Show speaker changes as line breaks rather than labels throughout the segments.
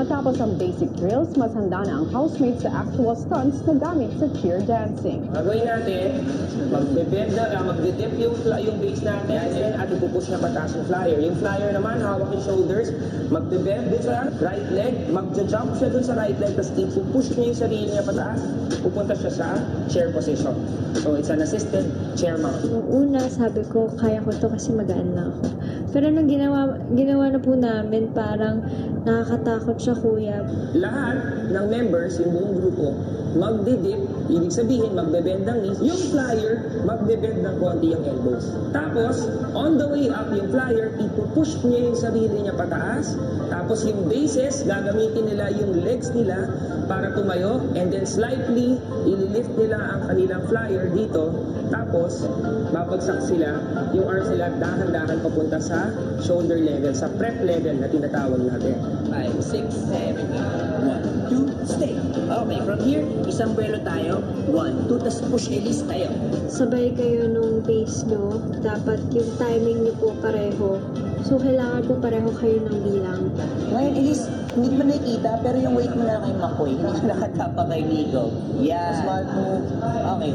Matapos ang basic drills, mas handa na ang housemates sa actual stunts na gamit sa cheer dancing.
Gagawin natin, magdidip yung base natin at ipupush na pataas yung flyer. Yung flyer naman, hawak yung shoulders, magbe-bend dun sa right leg, magja-jump siya dun sa right leg, tapos ipupush niya yung sarili niya pataas, pupunta siya sa chair position. So it's an assisted chair mount.
Nung una, sabi ko, kaya ko to kasi magaan lang ako. Pero nung ginawa na po namin, parang nakakatakot siya, kuya.
Lahat ng members, yung buong grupo, magdidip, ibig sabihin, magbe-bend ng knees. Yung flyer, magbe-bend ng konti yung elbows. Tapos, on the way up yung flyer, ipupush niya yung sarili niya pataas. Tapos yung bases, gagamitin nila yung legs nila para tumayo. And then slightly, ililift nila ang kanilang flyer dito. Tapos, babagsak sila, yung arms nila dahan-dahan papunta sa shoulder level, sa prep level na tinatawag natin.
5, 6, 7, 8. 1, 2, stay. Okay, from here, isang buwelo tayo. 1, 2, tas push release tayo.
Sabay kayo nung pace nyo. Dapat yung timing nyo po pareho. So, kailangan po pareho kayo ng bilang.
Ngayon, Elise, hindi ko nakikita, pero yung weight mo na kay Makoy, hindi ka nakatapa kay Nico. Yeah. Smart move. Okay.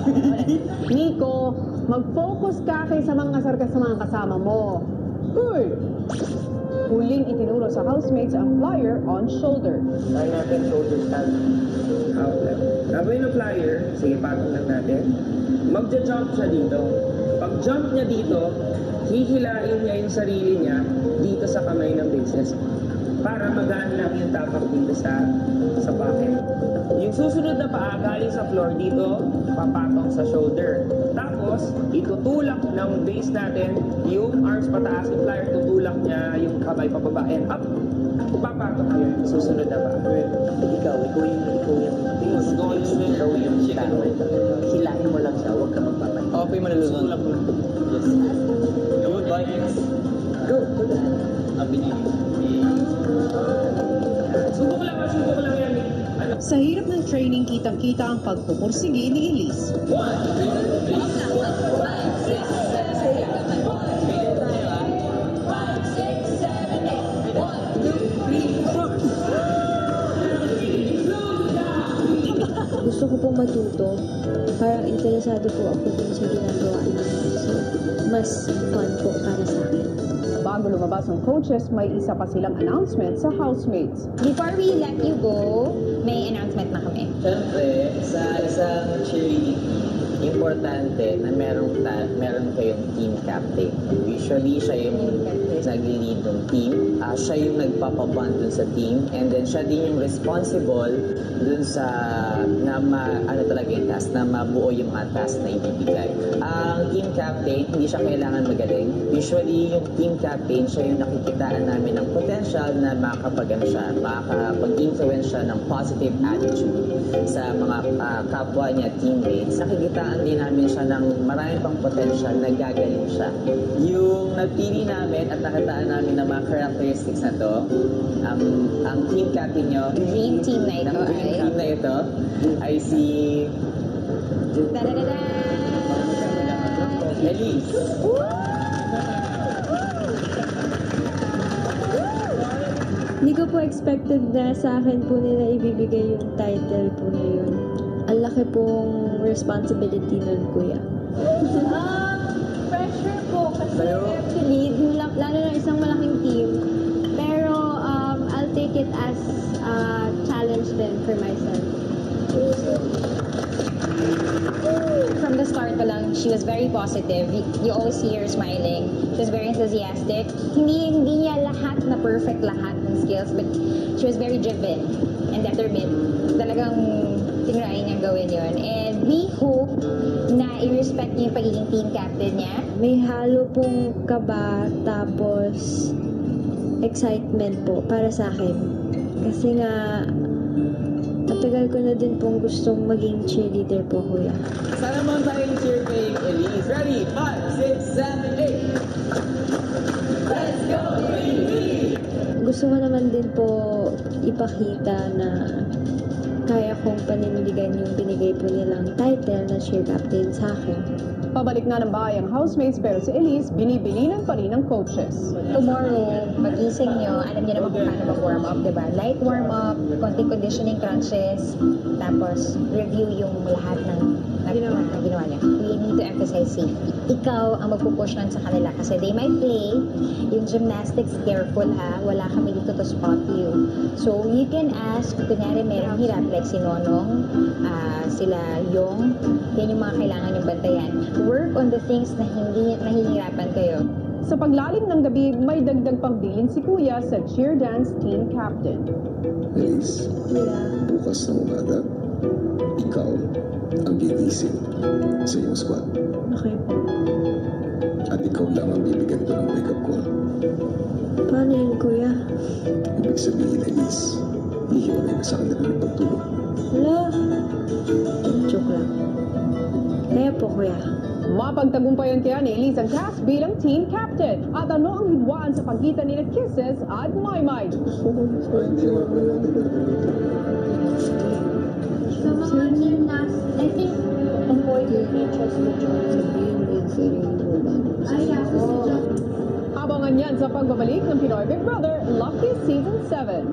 Nico, mag-focus ka kaysa mga asar ka sa mga kasama mo. Uy! Huling itinuro sa housemates ang flyer on shoulder.
Try natin shoulder stand. Out left. Gagawin ng flyer, sige, patong lang natin. Magja-jump siya dito. Pag-jump niya dito, hihilain niya yung sarili niya dito sa kamay ng bases para magaan lang yung tapak dito sa bucket. Yung susunod na paa galing sa floor dito, papatong sa shoulder. Tapos, itutulak ng base natin yung arms pataas, yung flyer, tutulak niya yung kamay pababa and up. Papatong kayo yung susunod na paa.
Ikaw yung base. Ikaw yung tao. Hilahin mo lang siya, huwag ka magpapay.
Okay, malulunod. Tulak mo lang.
Yes. Good, bye. Go, go.
Subok lang yan.
Sa hirap ng training, kitang-kita ang pagpupursige ni Elise.
1, 2, 3, 4.
Gusto ko pong matuto. Parang interesado po ako dun sa ginagawa niya. So, mas fun po para sa akin.
Bago lumabas ang coaches, may isa pa silang announcement sa housemates.
Before we let you go, may announcement na kami.
Siyempre, sa isang cheerleading, importante na meron kayong team captain. Usually, siya yung nag-lead ng team. Siya yung nagpapabond dun sa team. And then, siya din yung responsible dun sa na mabuo yung mga task na ibibigay. Ang team captain, hindi siya kailangan magaling. Usually, yung team captain, siya yung nakikitaan namin ng potential na makakapag-influence siya ng positive attitude sa mga kapwa niya, teammates. Nakikitaan din namin siya ng maraming pang potential na gagaling siya. Yung napili namin at nakitaan namin ng mga characteristics na to, ang team captain nyo,
Dream team na ito
ng dream team na ito ay si
Da-da-da-da!
Elise.
Hindi ko po expected na sa akin po nila ibibigay yung title po na yun. Ang laki pong responsibility nun, kuya.
Pressure po kasi
Pero-
actually, lalo na isang malaking team. Pero I'll take it as a challenge din for myself. From the start pa lang, she was very positive. You always see her smiling. She was very enthusiastic. Hindi niya lahat na perfect lahat ng skills, but she was very driven and determined. Talagang tinry niya gawin yon. And we hope na i-respect niya yung pagiging team captain niya.
May halo pong kaba, tapos excitement po para sa akin. Kasi nga, matagal ko na din pong gustong maging cheerleader po, kuya.
Sana naman tayong cheer kay Elise. Ready? 5, 6, 7, 8. Let's go, baby!
Gusto ko naman din po ipakita na kaya kong panindigan yung binigay po nilang title na cheer captain sa akin.
Pabalik na ng bahay ang housemates pero si Elise binibilinan pa rin ng coaches.
Tomorrow, pagising nyo, alam niyo naman kung paano mag-warm up, di ba? Light warm up, konting conditioning crunches, tapos review yung lahat ng ginawa niya. We need to emphasize safety. Ikaw ang magpupush nun sa kanila kasi they might play. Yung gymnastics, careful ha. Wala kami dito to spot you. So, you can ask, kunyari merong hirap, like si Nonong, sila Yung, yan yung mga kailangan yung bantayan. Work on the things na hindi nahihirapan kayo.
Sa paglalim ng gabi, may dagdag pang bilin si Kuya sa cheer dance team captain.
Elise, bukas ng umaga, ikaw ang gigising sa iyong squad.
Okay po.
At ikaw lang ang bibigyan ko ng wake-up call.
Paano yun, kuya?
Ibig sabihin, Elise, hihiwalay ka sa kanila ng pagtulog.
Wala. Joke lang. Kaya po, kuya.
Mapagtagumpayan kaya ni Elise ang task bilang team captain. At ano ang hidwaan sa pagitan ni Kisses at Maymay?
Sa mga gymnast, I think, important features ni John sa being with Ay,
Abangan yan sa pagbabalik ng Pinoy Big Brother Lucky Season 7.